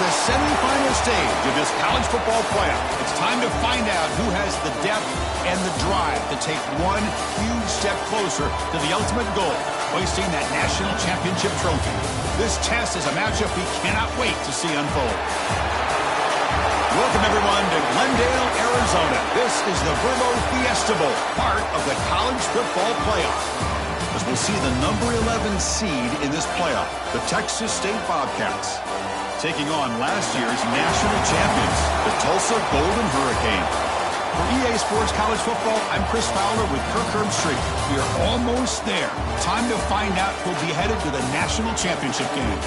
the semifinal stage of this college football playoff. It's time to find out who has the depth and the drive to take one huge step closer to the ultimate goal, hoisting that national championship trophy. This test is a matchup we cannot wait to see unfold. Welcome, everyone, to Glendale, Arizona. This is the Verbo Fiesta Bowl, part of the college football playoff. As we'll see the number 11 seed in this playoff, the Texas State Bobcats, taking on last year's national champions, the Tulsa Golden Hurricane. For EA Sports College Football, I'm Chris Fowler with Kirk Herbstreit. We are almost there. Time to find out who'll be headed to the national championship game.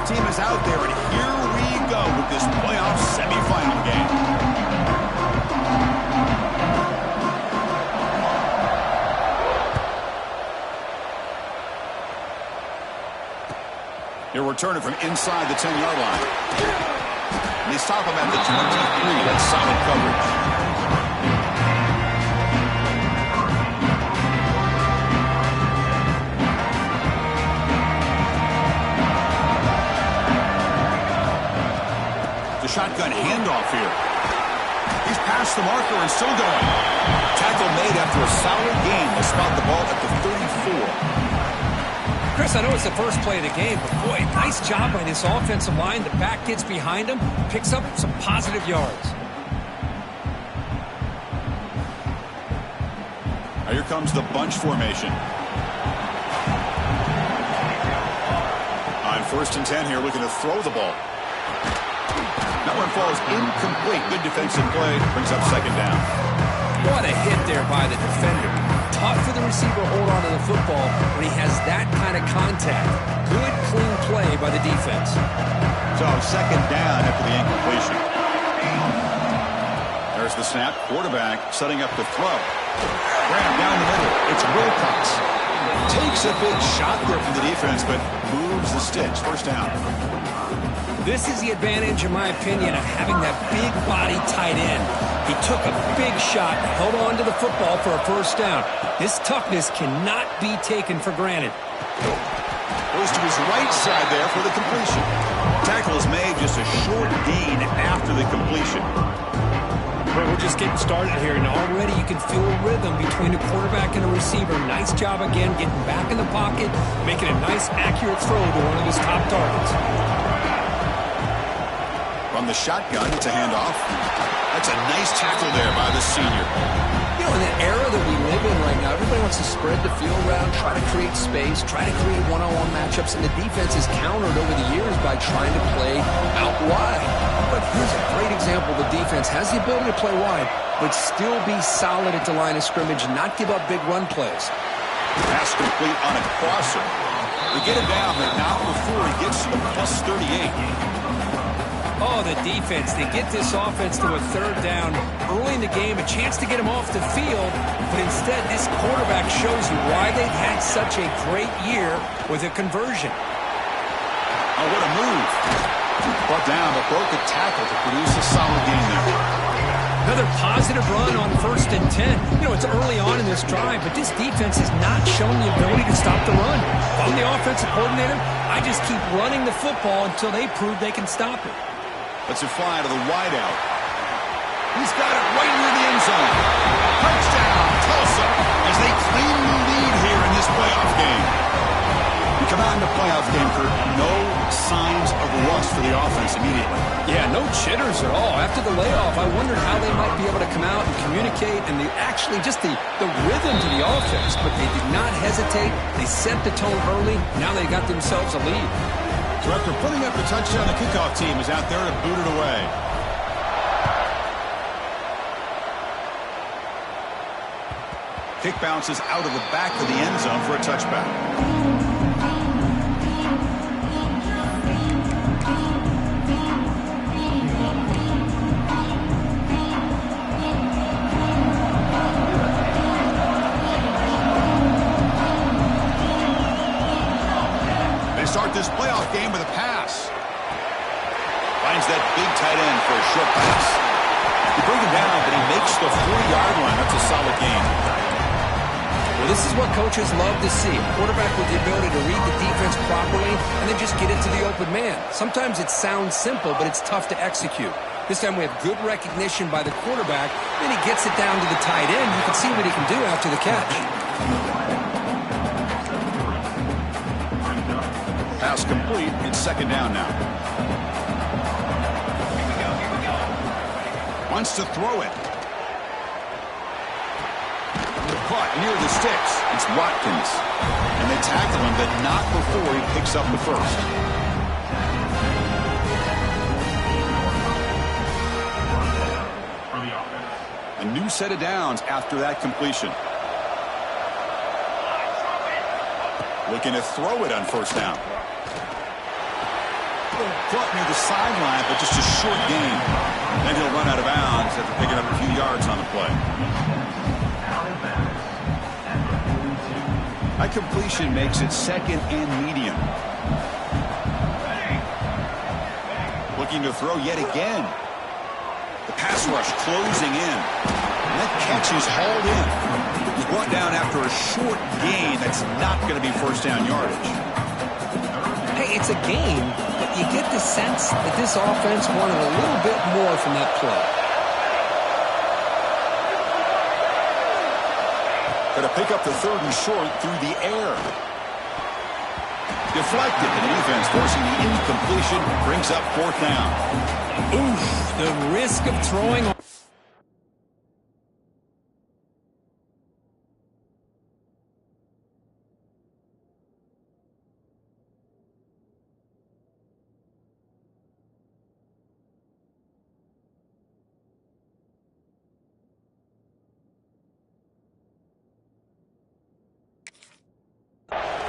Team is out there, and here we go with this playoff semifinal game. He'll return it from inside the 10-yard line. And they stop him at the 23. That's solid coverage. Shotgun handoff here. He's past the marker and still going. Tackle made after a solid gain. They spot the ball at the 34. Chris, I know it's the first play of the game, but boy, nice job by this offensive line. The back gets behind him, picks up some positive yards. Now here comes the bunch formation. On 1st and 10 here, looking to throw the ball. That one falls incomplete. Good defensive play. Brings up 2nd down. What a hit there by the defender. Tough for the receiver to hold on to the football when he has that kind of contact. Good, clean play by the defense. So 2nd down after the incompletion. There's the snap. Quarterback setting up the throw. Grab down the middle. It's Wilcox. Takes a big shot there from the defense, but moves the sticks. 1st down. This is the advantage, in my opinion, of having that big body tight end. He took a big shot, held on to the football for a 1st down. This toughness cannot be taken for granted. Goes to his right side there for the completion. Tackle is made, just a short gain after the completion. Well, we're just getting started here, and already you can feel a rhythm between a quarterback and a receiver. Nice job again, getting back in the pocket, making a nice, accurate throw to one of his top targets. From the shotgun, it's a handoff. That's a nice tackle there by the senior. You know, in the era that we live in right now, everybody wants to spread the field around, try to create space, try to create one-on-one matchups, and the defense is countered over the years by trying to play out wide. But here's a great example. The defense has the ability to play wide, but still be solid at the line of scrimmage and not give up big run plays. Pass complete on a crosser. They get him down, but not before he gets to the plus 38. Oh, the defense. They get this offense to a 3rd down early in the game, a chance to get him off the field, but instead this quarterback shows you why they've had such a great year with a conversion. Oh, what a move. Brought down, but broke the tackle to produce a solid gain there. Another positive run on 1st and 10. You know, it's early on in this drive, but this defense has not shown the ability to stop the run. If I'm the offensive coordinator, I just keep running the football until they prove they can stop it. Let's it fly to the wideout. He's got it right near the end zone. Touchdown, Tulsa, as they claim the lead here in this playoff game. We come out in the playoff game, Kurt. No signs of rust for the offense immediately. Yeah, no jitters at all. After the layoff, I wondered how they might be able to come out and communicate and just the rhythm to the offense. But they did not hesitate. They set the tone early. Now they got themselves a lead. So after putting up the touchdown, the kickoff team is out there to boot it away. Kick bounces out of the back of the end zone for a touchback. They start this playoff game with a pass. finds that big tight end for a short pass. You bring him down, but he makes the 40-yard line. That's a solid gain. Well, this is what coaches love to see. A quarterback with the ability to read the defense properly and then just get it to the open man. Sometimes it sounds simple, but it's tough to execute. This time we have good recognition by the quarterback. Then he gets it down to the tight end. You can see what he can do after the catch. Pass complete. It's second down now. Wants to throw it. Caught near the sticks. It's Watkins. And they tackle him, but not before he picks up the first. A new set of downs after that completion. Looking to throw it on first down. Caught near the sideline, but just a short gain. Then he'll run out of bounds after picking up a few yards on the play. That completion makes it second and medium. Looking to throw yet again. The pass rush closing in. And that catch is hauled in. He's brought down after a short gain. That's not going to be first down yardage. Hey, it's a game, but you get the sense that this offense wanted a little bit more from that play. Going to pick up the third and short through the air. Deflected, and the defense forcing the incompletion brings up fourth down. Oof, the risk of throwing.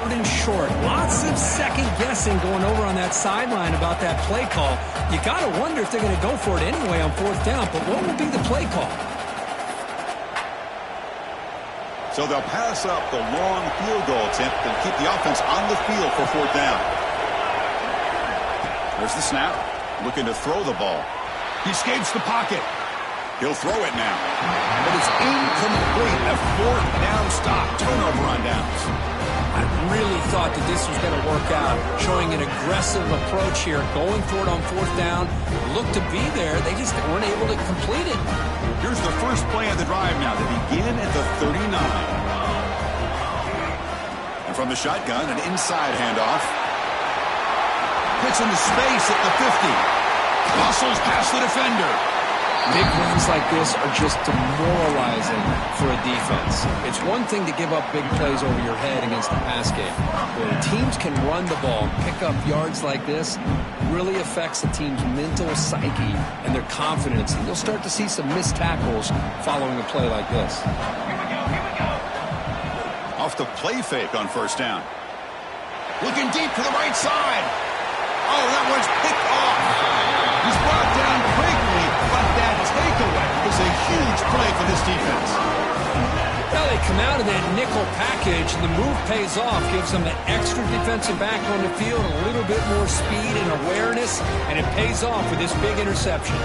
And short. Lots of second guessing going over on that sideline about that play call. You got to wonder if they're going to go for it anyway on fourth down, but what will be the play call? So they'll pass up the long field goal attempt and keep the offense on the field for fourth down. There's the snap. Looking to throw the ball. He escapes the pocket. He'll throw it now. But it's incomplete. A fourth down stop. Turnover on downs. I really thought that this was going to work out, showing an aggressive approach here, going for it on fourth down. Looked to be there. They just weren't able to complete it. Here's the first play of the drive now. They begin at the 39. And from the shotgun, an inside handoff. Hits into space at the 50. Muscles past the defender. Big runs like this are just demoralizing for a defense. It's one thing to give up big plays over your head against the pass game. When teams can run the ball, pick up yards like this, really affects the team's mental psyche and their confidence. And you'll start to see some missed tackles following a play like this. Off the play fake on first down. Looking deep to the right side. Oh, that one's picked off. He's brought down quickly, but that takeaway is a huge play for this defense. Well, they come out of that nickel package, and the move pays off, gives them an extra defensive back on the field, a little bit more speed and awareness, and it pays off with this big interception.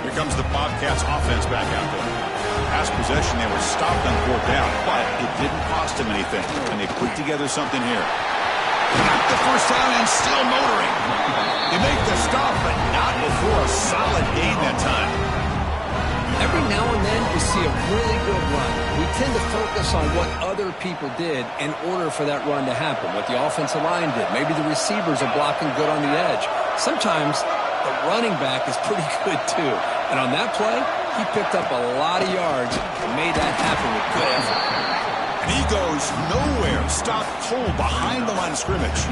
Here comes the Bobcats offense back out there. Last possession, they were stopped on fourth down, but it didn't cost them anything, and they put together something here. Got the first down and still motoring. They make the stop, but not before a solid gain that time. Every now and then we see a really good run. We tend to focus on what other people did in order for that run to happen, what the offensive line did. Maybe the receivers are blocking good on the edge. Sometimes the running back is pretty good too. And on that play, he picked up a lot of yards and made that happen with good effort. And he goes nowhere. Stopped cold behind the line of scrimmage.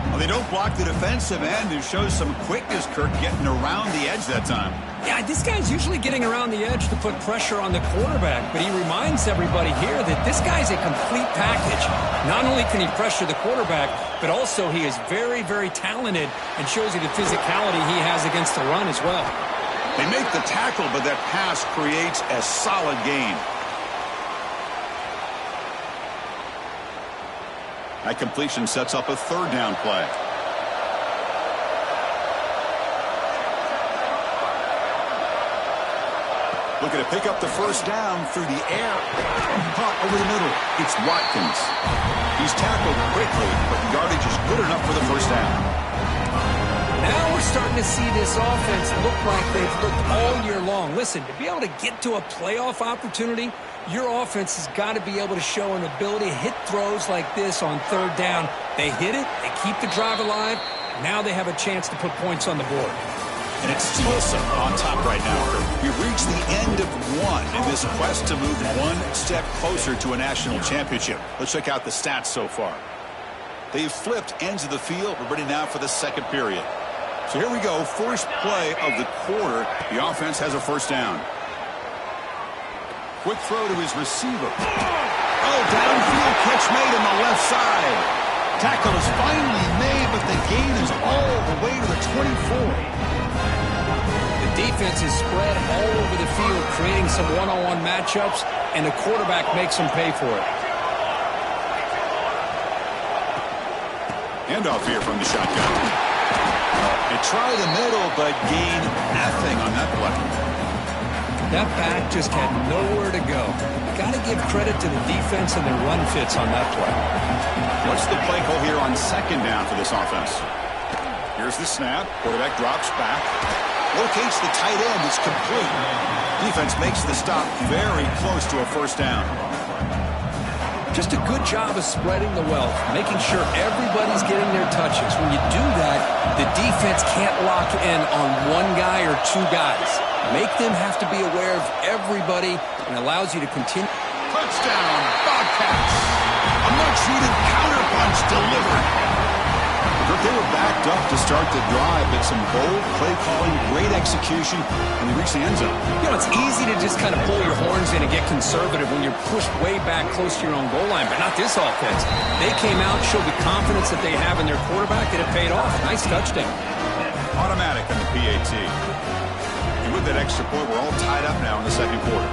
Well, they don't block the defensive end, who shows some quickness, Kirk, getting around the edge that time. Yeah, this guy's usually getting around the edge to put pressure on the quarterback, but he reminds everybody here that this guy's a complete package. Not only can he pressure the quarterback, but also he is very, very talented and shows you the physicality he has against the run as well. They make the tackle, but that pass creates a solid gain. That completion sets up a third down play. Looking to pick up the first down through the air. Caught over the middle. It's Watkins. He's tackled quickly, but the yardage is good enough for the first down. Now we're starting to see this offense look like they've looked all year long. Listen, to be able to get to a playoff opportunity, your offense has got to be able to show an ability to hit throws like this on third down. They hit it, they keep the drive alive. Now they have a chance to put points on the board. And it's Tulsa on top right now. We've reached the end of one in this quest to move one step closer to a national championship. Let's check out the stats so far. They've flipped ends of the field. We're ready now for the second period. So here we go. First play of the quarter. The offense has a first down. Quick throw to his receiver. Oh, downfield catch made on the left side. Tackle is finally made, but the gain is all the way to the 24. Defense is spread all over the field, creating some one-on-one matchups, and the quarterback makes them pay for it. Handoff here from the shotgun. They try the middle, but gain nothing on that play. That back just had nowhere to go. Got to give credit to the defense and their run fits on that play. What's the play call here on second down for this offense? Here's the snap. Quarterback drops back. Locates the tight end. It's complete. Defense makes the stop very close to a first down. Just a good job of spreading the wealth, making sure everybody's getting their touches. When you do that, the defense can't lock in on one guy or two guys. Make them have to be aware of everybody and allows you to continue. Touchdown, Bobcats. A much-needed counterpunch delivered. They were backed up to start the drive, but some bold play calling, great execution, and they reached the end zone. You know, it's easy to just kind of pull your horns in and get conservative when you're pushed way back close to your own goal line, but not this offense. They came out, showed the confidence that they have in their quarterback, and it paid off. Nice touchdown. Automatic on the PAT. And with that extra point, we're all tied up now in the second quarter.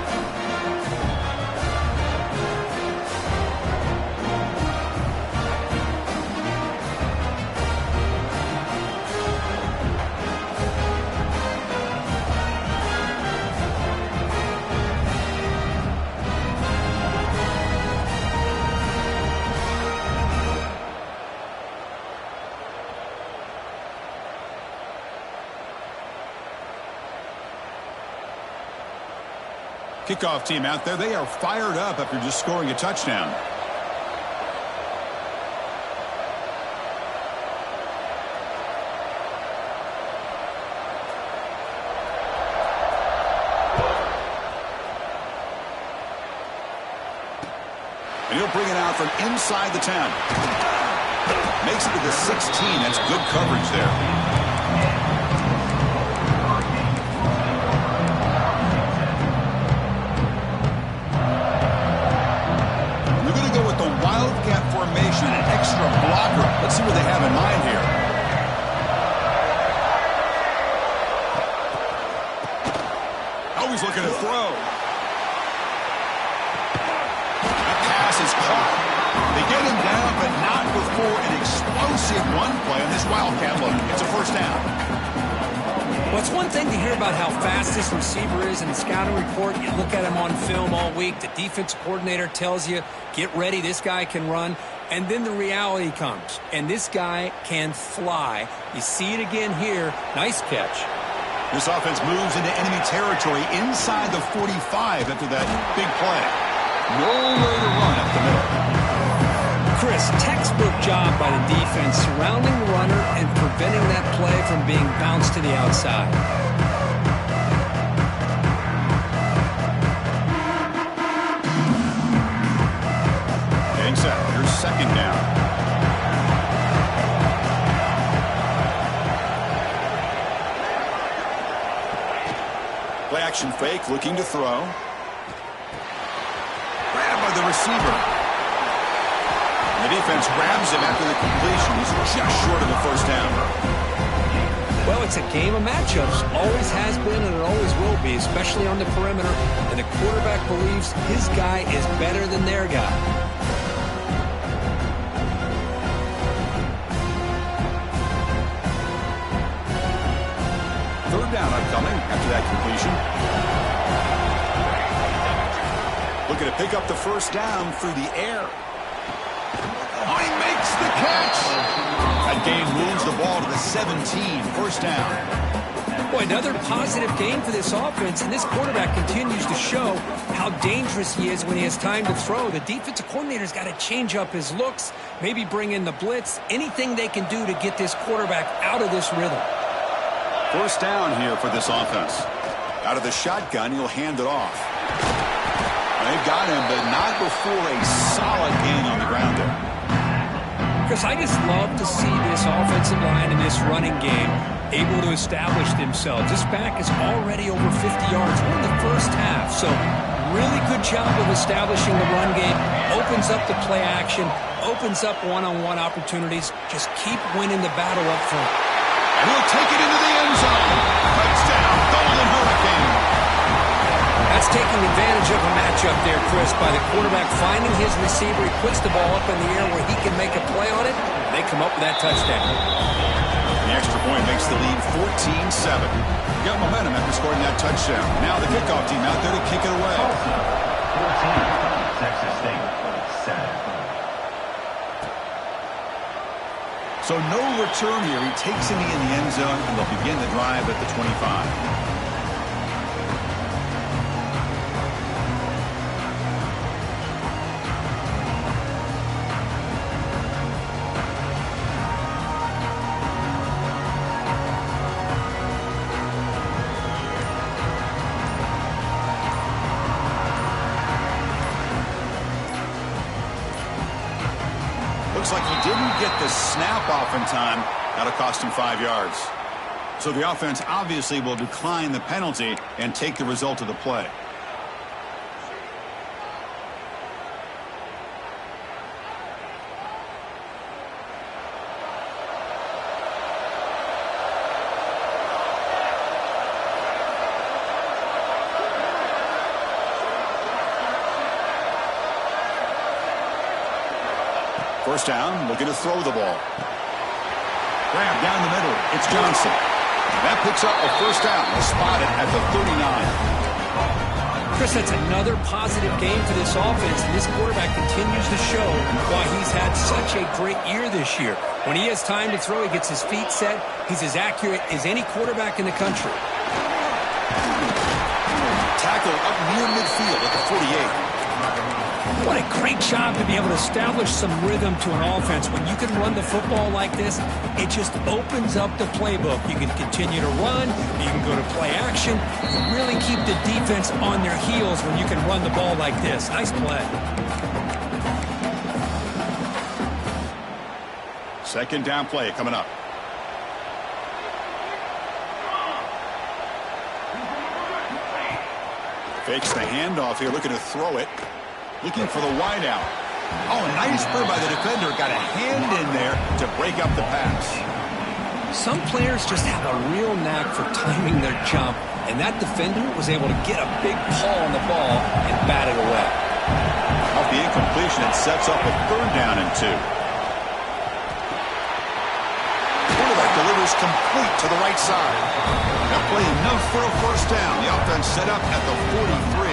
Kickoff team out there. They are fired up after just scoring a touchdown. And he'll bring it out from inside the 10. Makes it to the 16. That's good coverage there. Wildcat formation, an extra blocker. Let's see what they have in mind here. Always looking to throw. That pass is caught. They get him down, but not before an explosive run play on this Wildcat look. It's a first down. Well, it's one thing to hear about how fast this receiver is in the scouting report. You look at him on film all week. The defense coordinator tells you, get ready, this guy can run. And then the reality comes, and this guy can fly. You see it again here. Nice catch. This offense moves into enemy territory inside the 45 after that big play. Nowhere to run up the middle. Chris, textbook job by the defense surrounding the runner and preventing that play from being bounced to the outside. Getting set. Here's second down. Play action fake, looking to throw. Grabbed by the receiver. The defense grabs him after the completion. He's just short of the first down. Well, it's a game of matchups. Always has been and it always will be, especially on the perimeter. And the quarterback believes his guy is better than their guy. Third down upcoming after that completion. looking to pick up the first down through the air. Oh, he makes the catch. That game moves the ball to the 17, first down. Boy, another positive game for this offense, and this quarterback continues to show how dangerous he is when he has time to throw. The defensive coordinator's got to change up his looks, maybe bring in the blitz, anything they can do to get this quarterback out of this rhythm. First down here for this offense. Out of the shotgun, he'll hand it off. They've got him, but not before a solid gain on the ground there. Chris, I just love to see this offensive line in this running game able to establish themselves. This back is already over 50 yards in the first half, so really good job of establishing the run game. Opens up the play action, opens up one-on-one opportunities. Just keep winning the battle up front. And he'll take it into the end zone. Touchdown, Golden Hurricane. That's taking advantage of a matchup there, Chris, by the quarterback finding his receiver. He puts the ball up in the air where he can make a play on it. They come up with that touchdown. The extra point makes the lead 14-7. Got momentum after scoring that touchdown. Now the kickoff team out there to kick it away. Tulsa, 14, Texas State, 7. So no return here. He takes it in the end zone, and they'll begin the drive at the 25. Looks like he didn't get the snap off in time. That'll cost him 5 yards. So the offense obviously will decline the penalty and take the result of the play. First down, looking to throw the ball. Grab down the middle. It's Johnson. That picks up a first down. Spotted at the 39. Chris, that's another positive game for this offense, and this quarterback continues to show why he's had such a great year this year. When he has time to throw, he gets his feet set. He's as accurate as any quarterback in the country. Tackle up near midfield at the 48. What a great job to be able to establish some rhythm to an offense. When you can run the football like this, it just opens up the playbook. You can continue to run. You can go to play action. You really keep the defense on their heels when you can run the ball like this. Nice play. Second down play coming up. Fakes the handoff here, looking to throw it. Looking for the wideout. Oh, nice play by the defender. Got a hand in there to break up the pass. Some players just have a real knack for timing their jump, and that defender was able to get a big paw on the ball and bat it away. Off the incompletion, it sets up a third down and 2. Quarterback delivers complete to the right side. That play enough for a first down. The offense set up at the 43.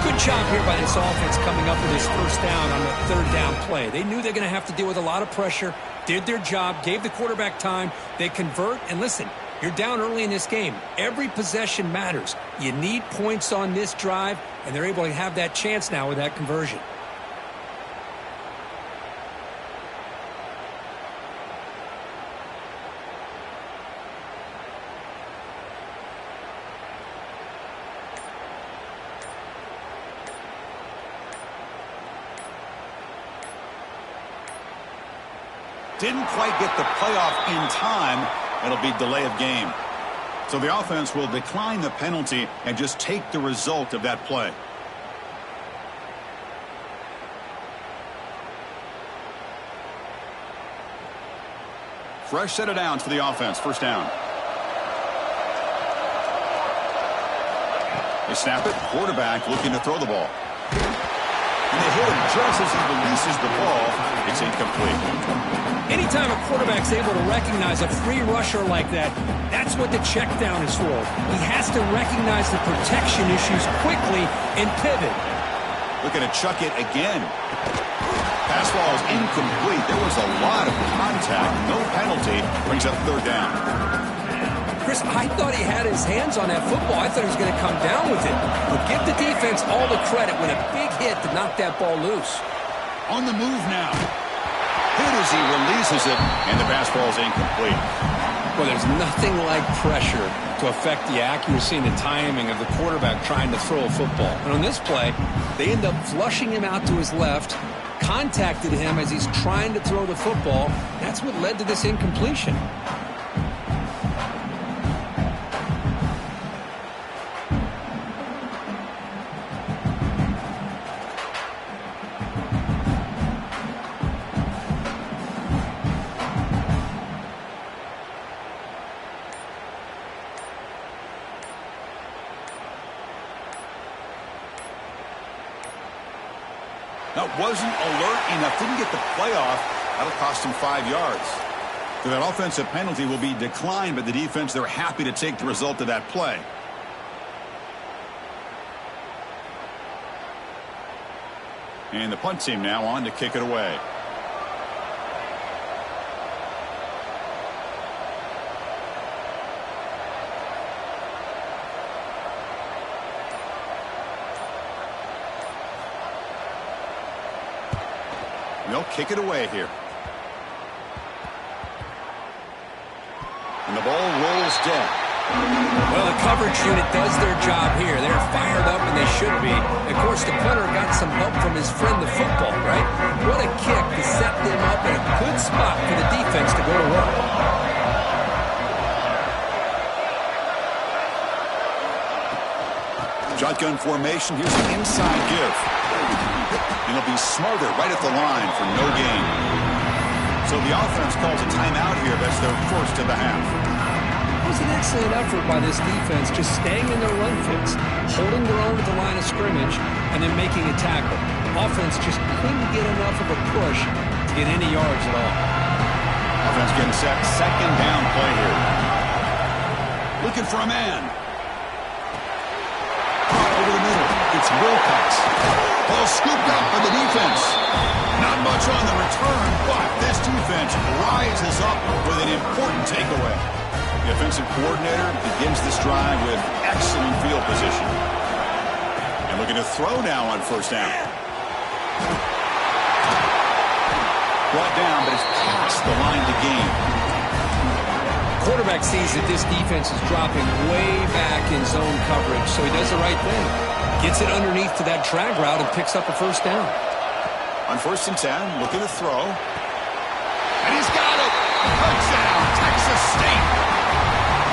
Good job here by this offense coming up with this first down on the third down play. They knew they're going to have to deal with a lot of pressure, did their job, gave the quarterback time. They convert, and listen, you're down early in this game. Every possession matters. You need points on this drive, and they're able to have that chance now with that conversion. Didn't quite get the playoff in time. It'll be delay of game. So the offense will decline the penalty and just take the result of that play. Fresh set of downs for the offense. First down. They snap it. Quarterback looking to throw the ball. And they hit him just as he releases the ball. It's incomplete. Anytime a quarterback's able to recognize a free rusher like that, that's what the check down is for. He has to recognize the protection issues quickly and pivot. Looking to chuck it again. Pass ball is incomplete. There was a lot of contact. No penalty. Brings up third down. Chris, I thought he had his hands on that football. I thought he was going to come down with it. But give the defense all the credit with a big hit to knock that ball loose. On the move now. Hit as he releases it, and the pass ball is incomplete. Well, there's nothing like pressure to affect the accuracy and the timing of the quarterback trying to throw a football. And on this play, they end up flushing him out to his left, contacted him as he's trying to throw the football. That's what led to this incompletion. That wasn't alert enough. Didn't get the play off. That'll cost him 5 yards. So that offensive penalty will be declined by the defense. They're happy to take the result of that play. And the punt team now on to kick it away. They'll kick it away here. And the ball rolls dead. Well, the coverage unit does their job here. They're fired up, and they should be. Of course, the punter got some help from his friend, the football, right? What a kick to set them up in a good spot for the defense to go to work. Shotgun formation. Here's an inside give. And he'll be smothered right at the line for no gain. So the offense calls a timeout here. That's their first of the half. It was an excellent effort by this defense, just staying in their run fits, holding their own at the line of scrimmage, and then making a tackle. Offense just couldn't get enough of a push to get any yards at all. Offense getting set. Second down play here. Looking for a man. Over the middle. It's Wilcox. Ball scooped up by the defense. Not much on the return, but this defense rises up with an important takeaway. The offensive coordinator begins this drive with excellent field position. And looking to throw now on first down. Brought down, but it's past the line to gain. Quarterback sees that this defense is dropping way back in zone coverage, so he does the right thing. Gets it underneath to that drag route and picks up a first down. On 1st and 10, looking to throw. And he's got it! Touchdown, Texas State!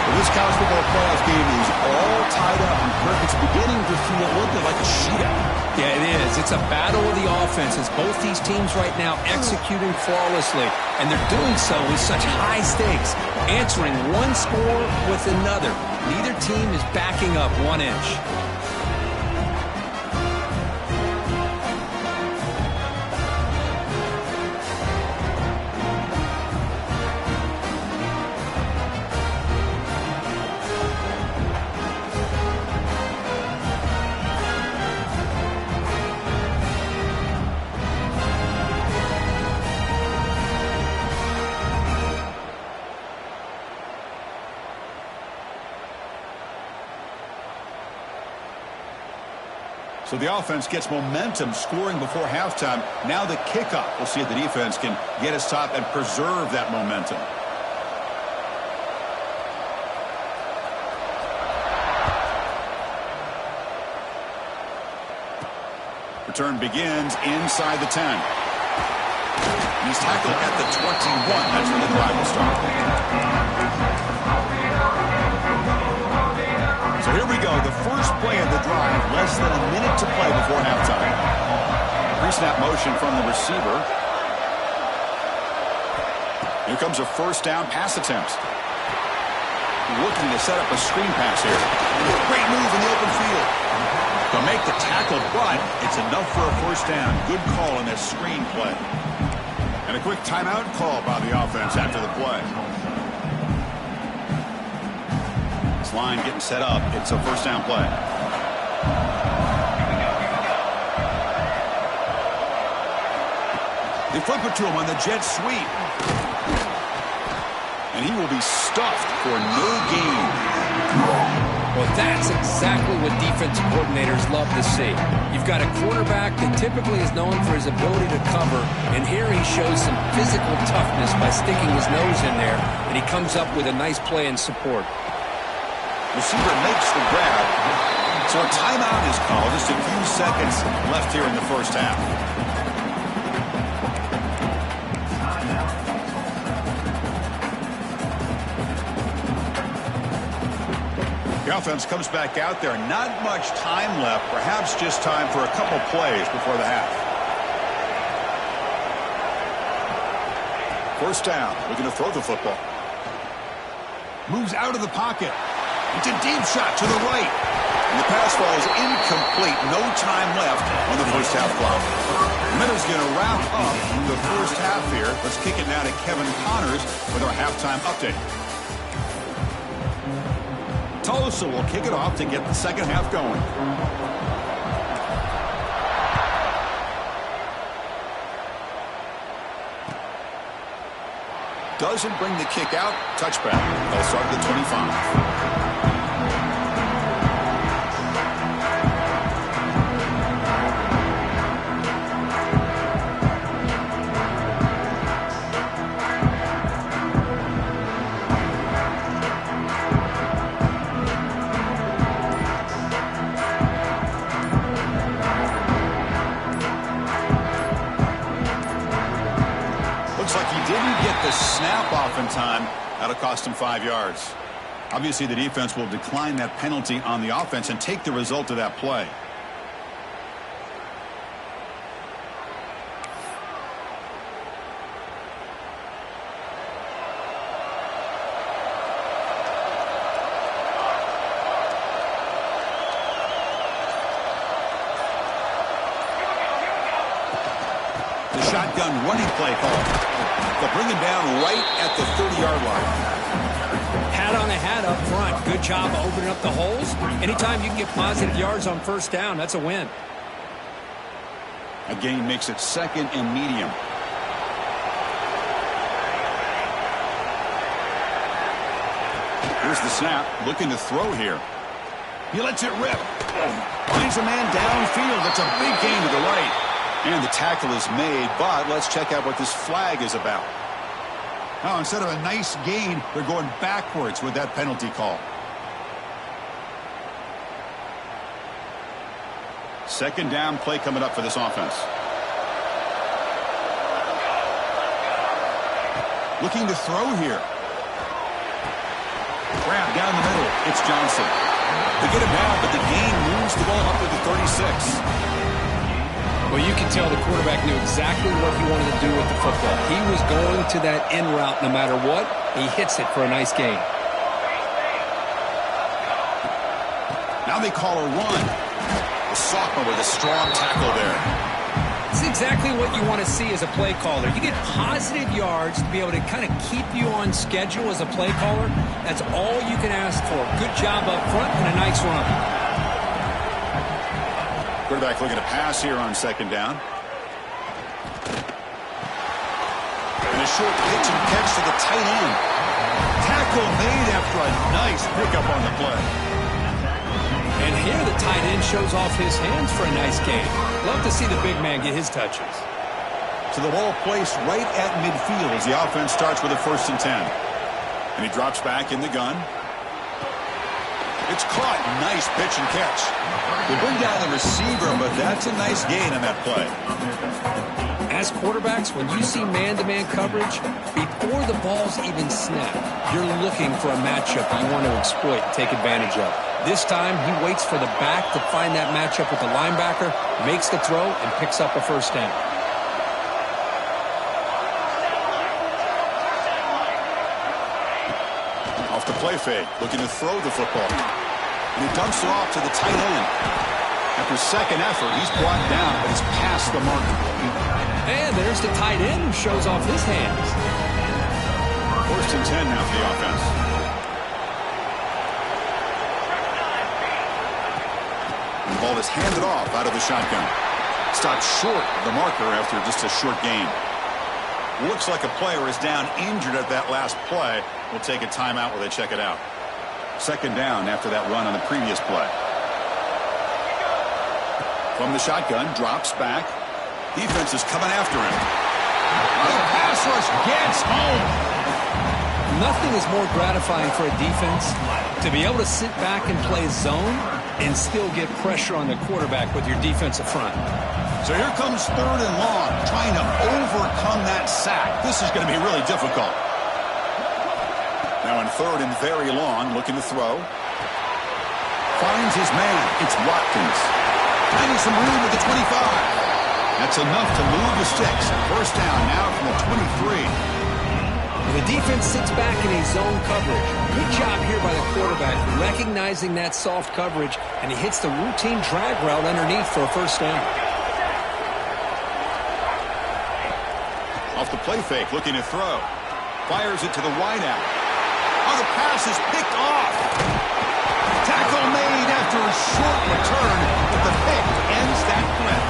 Well, this college football playoff game is all tied up, and Kirk, it's beginning to feel looking like a shootout. Yeah, it is. It's a battle of the offenses. Both these teams right now executing flawlessly, and they're doing so with such high stakes, answering one score with another. Neither team is backing up 1 inch. So the offense gets momentum, scoring before halftime. Now the kickoff. We'll see if the defense can get his top and preserve that momentum. Return begins inside the 10. And he's tackled at the 21. That's when the drive will start. So here we go, the first play of the drive, less than a minute to play before halftime. Pre-snap motion from the receiver. Here comes a first down pass attempt. Looking to set up a screen pass here. Great move in the open field. They'll make the tackle, but it's enough for a first down. Good call on this screen play. And a quick timeout call by the offense after the play. Line getting set up. It's a first down play. They flip it to him on the jet sweep. And he will be stuffed for no gain. Well, that's exactly what defensive coordinators love to see. You've got a quarterback that typically is known for his ability to cover, and here he shows some physical toughness by sticking his nose in there, and he comes up with a nice play in support. Receiver makes the grab. So a timeout is called. Just a few seconds left here in the first half. The offense comes back out there. Not much time left. Perhaps just time for a couple plays before the half. First down. Looking to throw the football. Moves out of the pocket. It's a deep shot to the right. And the pass falls incomplete. No time left on the first half clock. The minute's going to wrap up the first half here. Let's kick it now to Kevin Connors with our halftime update. Tulsa will kick it off to get the second half going. Doesn't bring the kick out. Touchback. They'll start at the 25. Snap off in time. That'll cost him 5 yards. Obviously, the defense will decline that penalty on the offense and take the result of that play. The shotgun running play call. They'll bring him down right at the 30-yard line. Hat on a hat up front. Good job opening up the holes. Anytime you can get positive yards on first down, that's a win. A gain makes it second and medium. Here's the snap. Looking to throw here. He lets it rip. Finds a man downfield. That's a big gain to the right. And the tackle is made, but let's check out what this flag is about. Now, instead of a nice gain, they're going backwards with that penalty call. Second down play coming up for this offense. Looking to throw here. Grab down the middle. It's Johnson. They get him down, but the gain moves the ball up to the 36. Well, you can tell the quarterback knew exactly what he wanted to do with the football. He was going to that in route no matter what. He hits it for a nice gain. Now they call a run. The sophomore with a strong tackle there. It's exactly what you want to see as a play caller. You get positive yards to be able to kind of keep you on schedule as a play caller. That's all you can ask for. Good job up front and a nice run. Quarterback looking to pass here on second down. And a short pitch and catch to the tight end. Tackle made after a nice pickup on the play. And here the tight end shows off his hands for a nice gain. Love to see the big man get his touches. So the ball placed right at midfield as the offense starts with a 1st and 10. And he drops back in the gun. It's caught. Nice pitch and catch. They bring down the receiver, but that's a nice gain on that play. As quarterbacks, when you see man-to-man coverage, before the ball's even snapped, you're looking for a matchup you want to exploit and take advantage of. This time, he waits for the back to find that matchup with the linebacker, makes the throw, and picks up a first down. Off the play fake, looking to throw the football. And he dumps it off to the tight end. After second effort, he's brought down, but he's past the mark. And there's the tight end who shows off his hands. 1st and 10 now for the offense. The ball is handed off out of the shotgun. Stopped short of the marker after just a short gain. Looks like a player is down injured at that last play. We'll take a timeout while they check it out. Second down after that run on the previous play. From the shotgun, drops back. Defense is coming after him. The pass rush gets home. Nothing is more gratifying for a defense to be able to sit back and play zone and still get pressure on the quarterback with your defensive front. So here comes third and long, trying to overcome that sack. This is going to be really difficult. Now in third and very long, looking to throw. Finds his man. It's Watkins. Finding some room at the 25. That's enough to move the sticks. First down now from the 23. The defense sits back in a zone coverage. Good job here by the quarterback, recognizing that soft coverage, and he hits the routine drag route underneath for a first down. Off the play fake, looking to throw. Fires it to the wideout. Oh, the pass is picked off. Tackle made after a short return, but the pick ends that threat.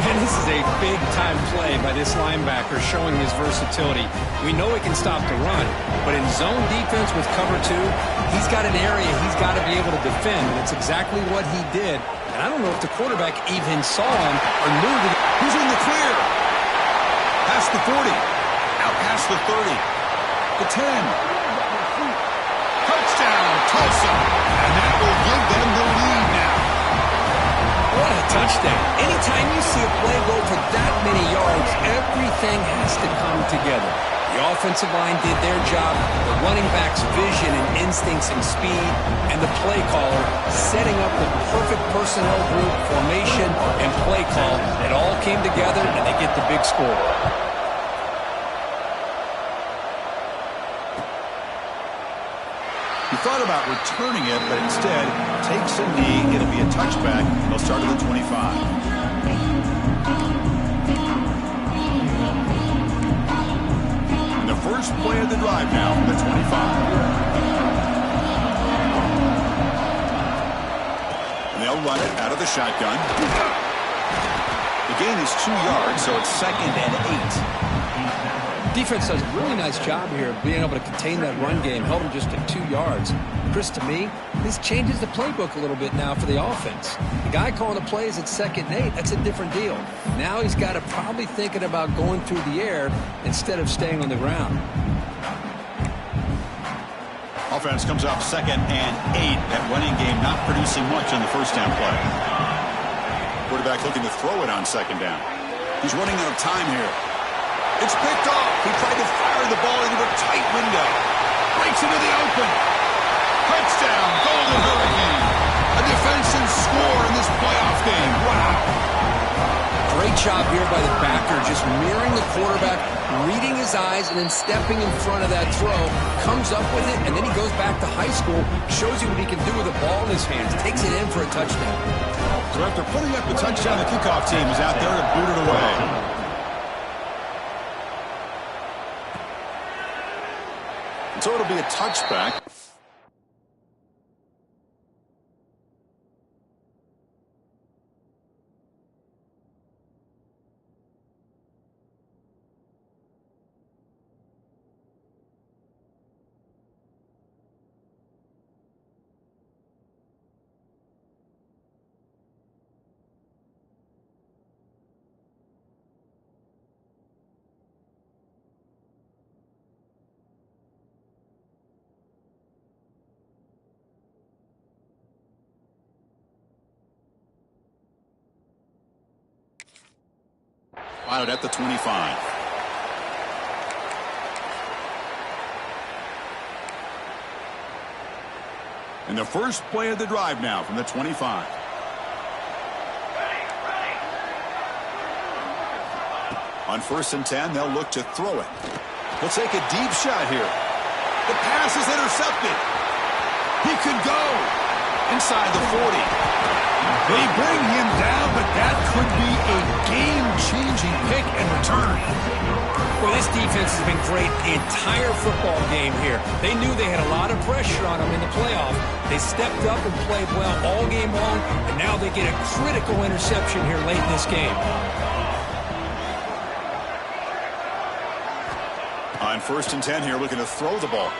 And this is a big-time play by this linebacker, showing his versatility. We know he can stop the run, but in zone defense with cover two, he's got an area he's got to be able to defend, and it's exactly what he did. And I don't know if the quarterback even saw him or knew that. Who's in the clear? Past the 40. Out past the 30. The 10. Touchdown, Tulsa. And that will give them the lead now. What a touchdown. Anytime you see a play go for that many yards, everything has to come together. The offensive line did their job, the running back's vision and instincts and speed, and the play caller setting up the perfect personnel group, formation, and play call. It all came together, and they get the big score. He thought about returning it, but instead takes a knee. It'll be a touchback. They'll start at the 25. And the first play of the drive now from the 25. And they'll run it out of the shotgun. The gain is 2 yards, so it's 2nd and 8. Defense does a really nice job here of being able to contain that run game, held them just at 2 yards. Chris, to me, this changes the playbook a little bit now for the offense. The guy calling the plays at 2nd and 8, that's a different deal. Now he's got to probably thinking about going through the air instead of staying on the ground. Offense comes up 2nd and 8. That running game not producing much on the first down play. Quarterback looking to throw it on 2nd down. He's running out of time here. It's picked off. He tried to fire the ball into a tight window. Breaks into the open. Touchdown, Golden Hurricane. A defensive score in this playoff game. Wow. Great job here by the backer, just mirroring the quarterback, reading his eyes, and then stepping in front of that throw. Comes up with it, and then he goes back to high school, shows you what he can do with the ball in his hands, takes it in for a touchdown. So after putting up the touchdown, the kickoff team is out there to boot it away. So it'll be a touchback. Out at the 25. And the first play of the drive now from the 25. On 1st and 10, they'll look to throw it. They'll take a deep shot here. The pass is intercepted. He could go inside the 40. They bring him down, but that could be a game-changing pick and return. Well, this defense has been great the entire football game here. They knew they had a lot of pressure on them in the playoff. They stepped up and played well all game long, and now they get a critical interception here late in this game. On 1st and 10 here, looking to throw the ball.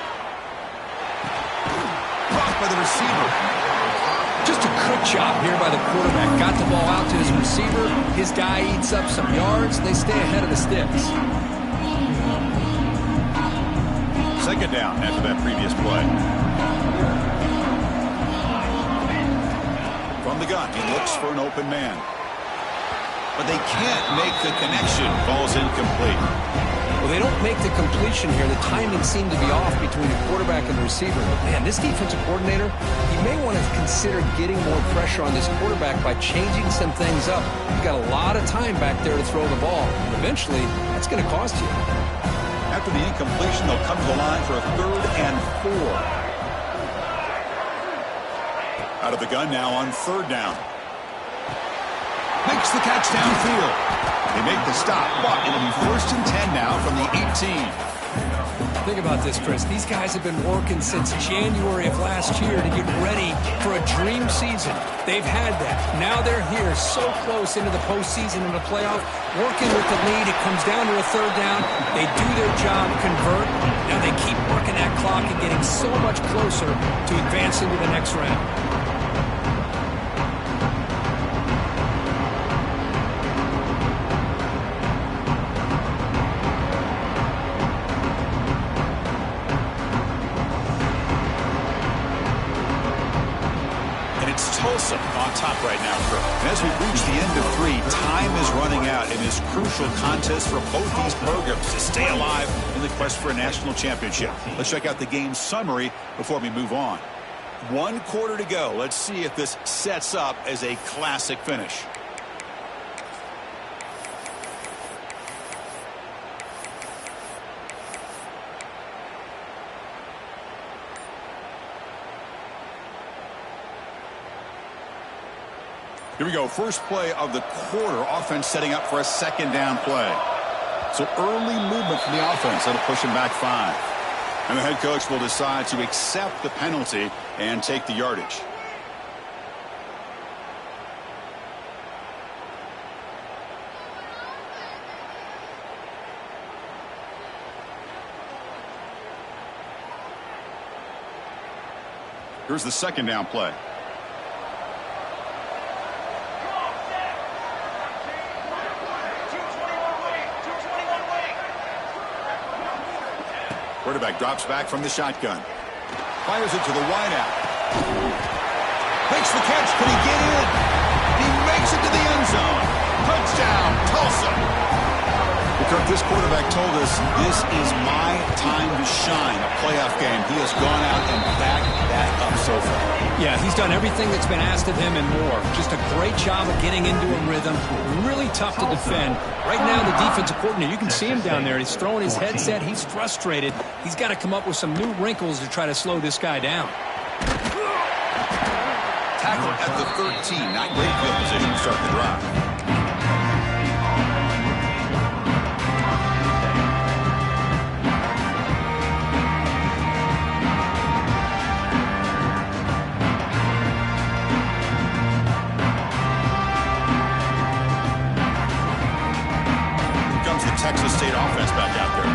Blocked by the receiver. Just a good job here by the quarterback. Got the ball out to his receiver. His guy eats up some yards. They stay ahead of the sticks. 2nd down after that previous play. From the gun, he looks for an open man. But they can't make the connection. Ball's incomplete. Well, they don't make the completion here. The timing seemed to be off between the quarterback and the receiver. But, man, this defensive coordinator, he may want to consider getting more pressure on this quarterback by changing some things up. You've got a lot of time back there to throw the ball. Eventually, that's going to cost you. After the incompletion, they'll come to the line for a 3rd and 4. Out of the gun now on 3rd down. Makes the catch downfield. They make the stop, but it'll be 1st and 10 now from the 18. Think about this, Chris. These guys have been working since January of last year to get ready for a dream season. They've had that. Now they're here so close into the postseason and the playoff, working with the lead. It comes down to a 3rd down. They do their job, convert. Now they keep working that clock and getting so much closer to advancing to the next round. Tulsa on top right now, Kirk. And as we reach the end of 3, time is running out in this crucial contest for both these programs to stay alive in the quest for a national championship. Let's check out the game summary before we move on. 1 quarter to go. Let's see if this sets up as a classic finish. Here we go. First play of the quarter. Offense setting up for a 2nd down play. So early movement from the offense. That'll push him back 5. And the head coach will decide to accept the penalty and take the yardage. Here's the 2nd down play. Quarterback drops back from the shotgun. Fires it to the wideout. Makes the catch. Can he get in? He makes it to the end zone. Touchdown, Tulsa. Because this quarterback told us this is my time to shine. A playoff game. He has gone out and backed that up so far. Yeah, he's done everything that's been asked of him and more. Just a great job of getting into a rhythm. Really tough to defend. Right now, the defensive coordinator, you can see him down there. He's throwing his headset. He's frustrated. He's got to come up with some new wrinkles to try to slow this guy down. Tackle at the 13. Not great field position to start the drive. Texas State offense back out there.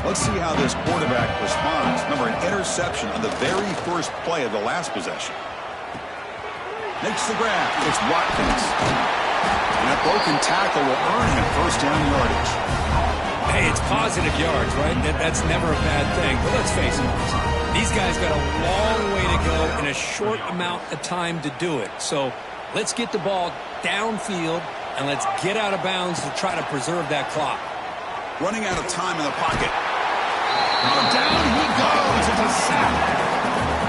Let's see how this quarterback responds. Remember, an interception on the very first play of the last possession. Makes the grab. It's Watkins. And that broken tackle will earn him 1st down yardage. Hey, it's positive yards, right? That's never a bad thing. But let's face it, these guys got a long way to go in a short amount of time to do it. So let's get the ball downfield and let's get out of bounds to try to preserve that clock. Running out of time in the pocket. Down he goes. It's a sack.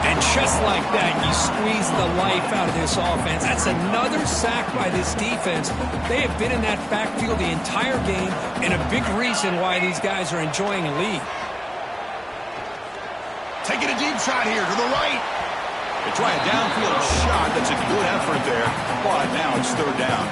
And just like that, you squeeze the life out of this offense. That's another sack by this defense. They have been in that backfield the entire game, and a big reason why these guys are enjoying a lead. Taking a deep shot here to the right. They try a downfield shot. That's a good effort there, but now it's 3rd down.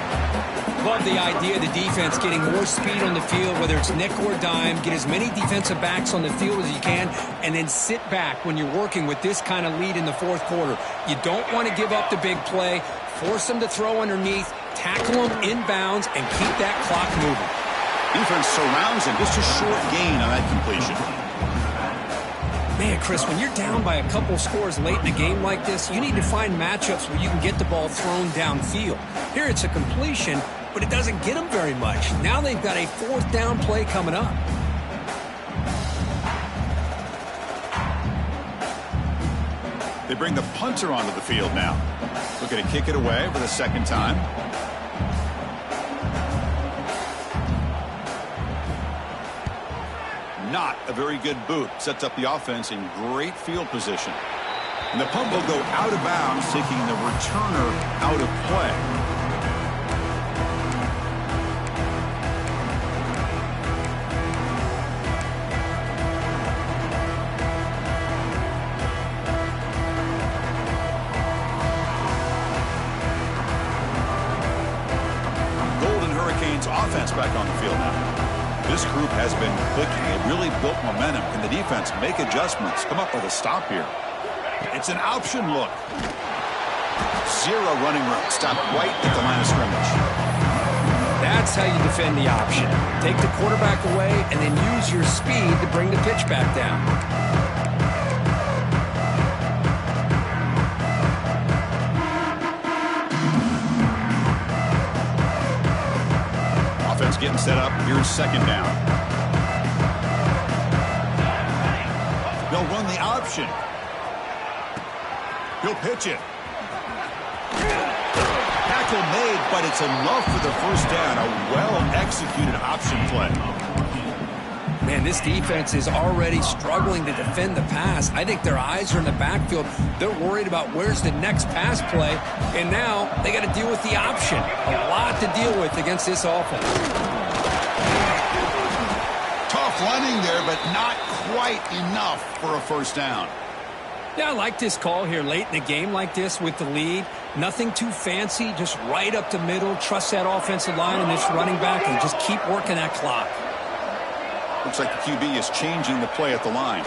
Love the idea of the defense getting more speed on the field, whether it's nickel or dime, get as many defensive backs on the field as you can, and then sit back when you're working with this kind of lead in the 4th quarter. You don't want to give up the big play, force them to throw underneath, tackle them inbounds, and keep that clock moving. Defense surrounds him. Just a short gain on that completion. Man, Chris, when you're down by a couple scores late in a game like this, you need to find matchups where you can get the ball thrown downfield. Here it's a completion, but it doesn't get them very much. Now they've got a fourth down play coming up. They bring the punter onto the field now. Looking to kick it away for the second time. Not a very good boot. Sets up the offense in great field position. And the punt will go out of bounds, taking the returner out of play. Offense back on the field now. This group has been clicking. It really built momentum. Can the defense make adjustments? Come up with a stop here. It's an option look. Zero running room. Stop right at the line of scrimmage. That's how you defend the option. Take the quarterback away and then use your speed to bring the pitch back down. Getting set up. Here's second down. They'll run the option. He'll pitch it. Tackle made, but it's enough for the first down. A well-executed option play. Man, this defense is already struggling to defend the pass. I think their eyes are in the backfield. They're worried about where's the next pass play, and now they got to deal with the option. A lot to deal with against this offense. Tough running there, but not quite enough for a first down. Yeah, I like this call here late in a game like this with the lead. Nothing too fancy, just right up the middle. Trust that offensive line and this running back and just keep working that clock. Looks like the QB is changing the play at the line.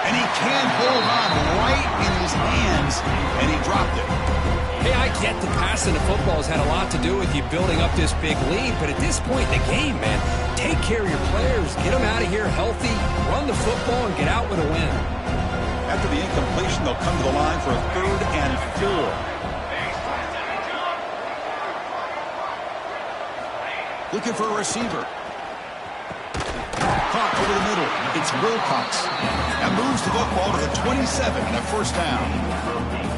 And he can't hold on right in his hands, and he dropped it. Hey, I get the passing of football has had a lot to do with you building up this big lead, but at this point in the game, man, take care of your players, get them out of here healthy, run the football, and get out with a win. After the incompletion, they'll come to the line for a 3rd and 4. Looking for a receiver. Caught over the middle. It's Wilcox. That moves the football to the 27 and a first down.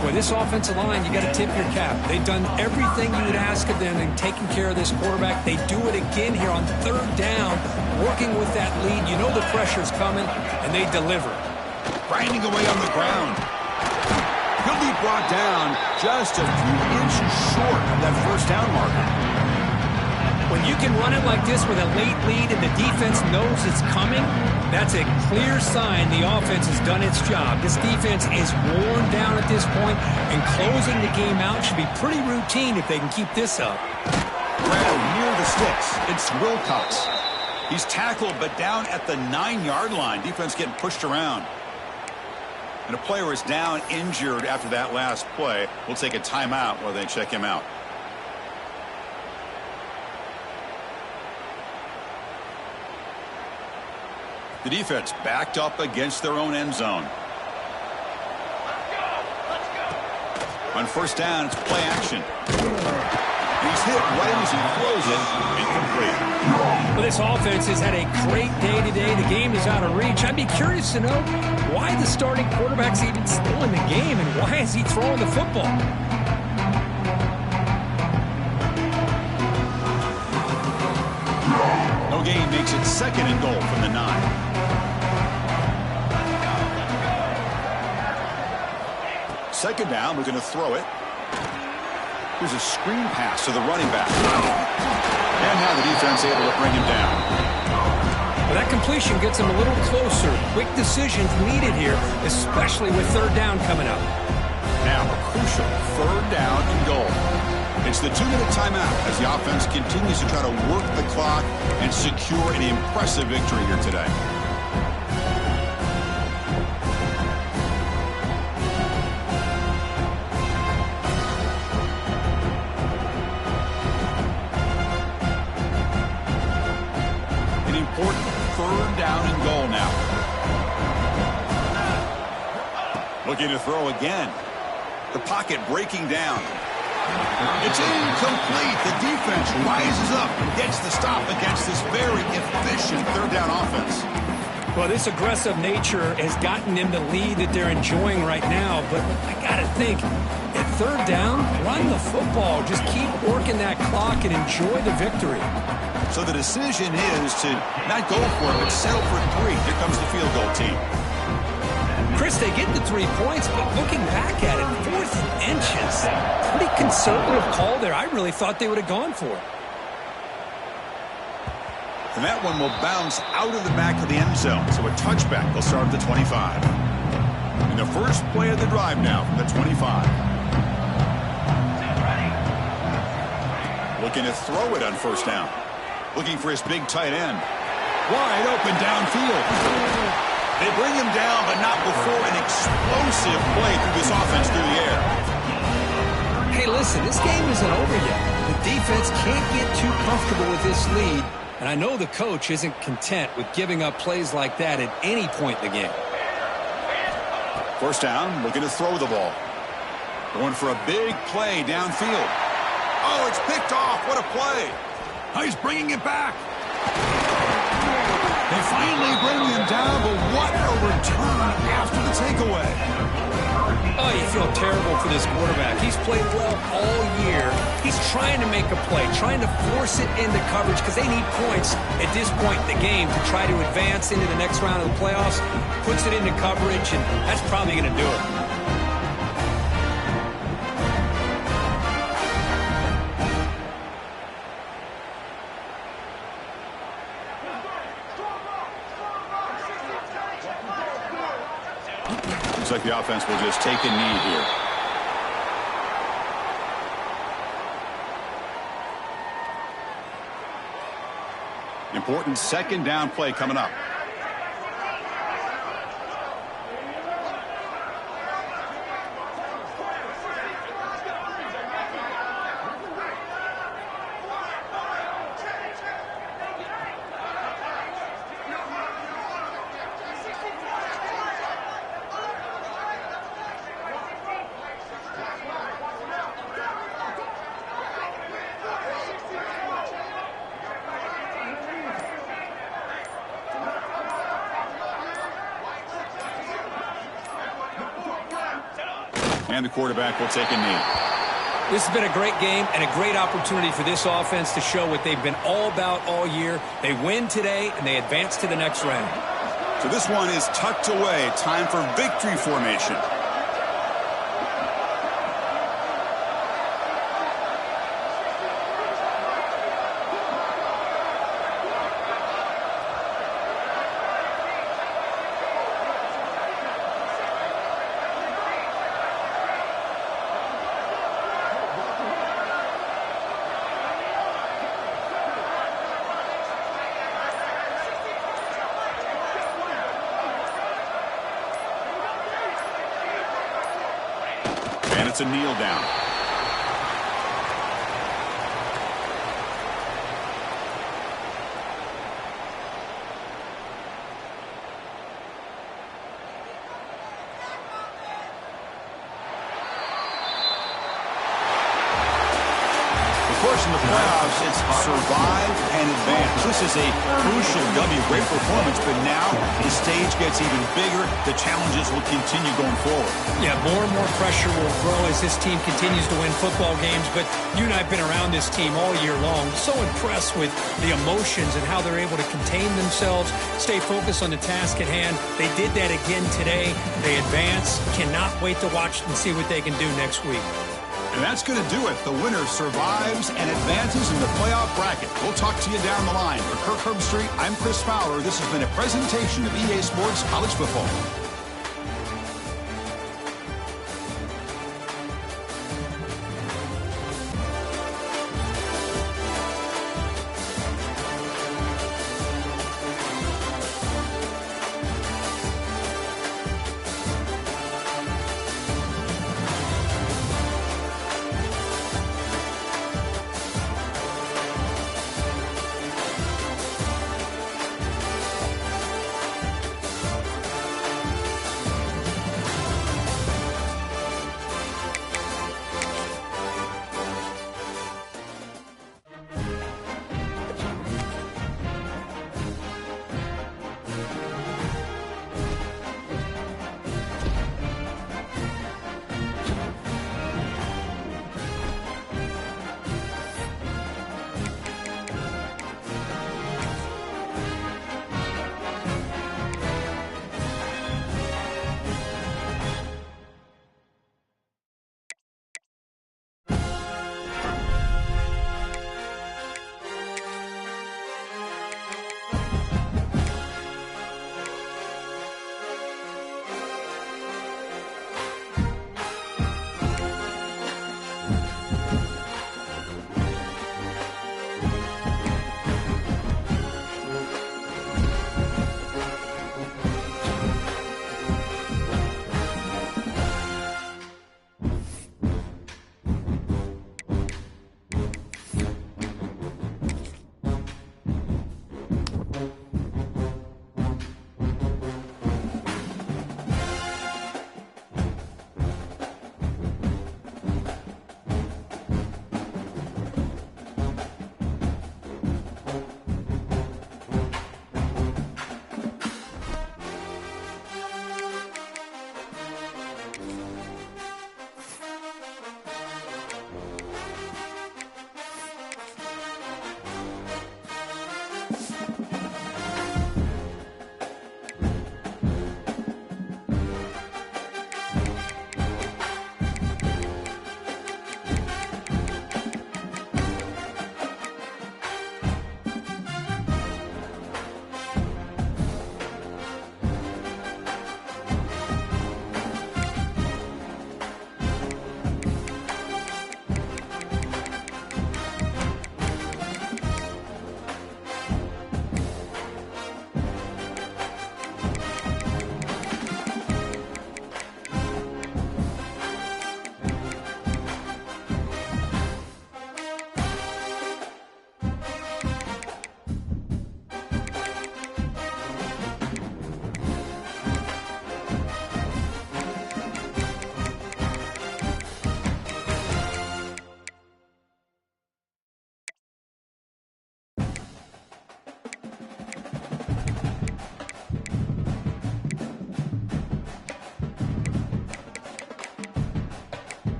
Boy, this offensive line, you got to tip your cap. They've done everything you would ask of them in taking care of this quarterback. They do it again here on 3rd down, working with that lead. You know the pressure's coming, and they deliver. Grinding away on the ground. He'll be brought down just a few inches short of that first down marker. When you can run it like this with a late lead and the defense knows it's coming, that's a clear sign the offense has done its job. This defense is worn down at this point, and closing the game out should be pretty routine if they can keep this up. Rattled near the sticks. It's Wilcox. He's tackled, but down at the 9-yard line. Defense getting pushed around. And a player is down injured after that last play. We'll take a timeout while they check him out. The defense backed up against their own end zone. On first down, it's play action. He's hit right as he throws it. Incomplete. Well, this offense has had a great day today. The game is out of reach. I'd be curious to know why the starting quarterback's even still in the game and why is he throwing the football? No gain makes it 2nd and goal from the 9. Second down, we're going to throw it. Here's a screen pass to the running back. And now the defense able to bring him down. Well, that completion gets him a little closer. Quick decisions needed here, especially with 3rd down coming up. Now a crucial 3rd down and goal. It's the 2-minute timeout as the offense continues to try to work the clock and secure an impressive victory here today. down and goal now. Looking to throw again. The pocket breaking down. It's incomplete. The defense rises up and gets the stop against this very efficient third down offense. Well, this aggressive nature has gotten them the lead that they're enjoying right now. But I got to think, at third down, run the football. Just keep working that clock and enjoy the victory. So the decision is to not go for it, but settle for 3. Here comes the field goal team. Chris, they get the 3 points, but looking back at it, 4th inches. Pretty conservative call there. I really thought they would have gone for it. And that one will bounce out of the back of the end zone. So a touchback. They'll start at the 25. And the first play of the drive now from the 25. Looking to throw it on first down. Looking for his big tight end. Wide open downfield. They bring him down, but not before an explosive play through this offense through the air. Hey, listen, this game isn't over yet. The defense can't get too comfortable with this lead. And I know the coach isn't content with giving up plays like that at any point in the game. First down, looking to throw the ball. Going for a big play downfield. Oh, it's picked off. What a play. Oh, he's bringing it back. They finally bring him down, but what a return after the takeaway. Oh, you feel terrible for this quarterback. He's played well all year. He's trying to make a play, trying to force it into coverage because they need points at this point in the game to try to advance into the next round of the playoffs. Puts it into coverage, and that's probably going to do it. Looks like the offense will just take a knee here. Important second down play coming up. And the quarterback will take a knee. This has been a great game and a great opportunity for this offense to show what they've been all about all year. They win today, and they advance to the next round. So this one is tucked away. Time for victory formation. And it's a kneel down. Of course, in the playoffs, it's survive and advance. This is a crucial W. Great performance, but now the stage gets even bigger. The challenges will continue going forward. Yeah, more and more pressure will grow as this team continues to win football games. But you and I have been around this team all year long. So impressed with the emotions and how they're able to contain themselves, stay focused on the task at hand. They did that again today. They advance. Cannot wait to watch and see what they can do next week. And that's going to do it. The winner survives and advances in the playoff bracket. We'll talk to you down the line. For Kirk Herbstreit, I'm Chris Fowler. This has been a presentation of EA Sports College Football.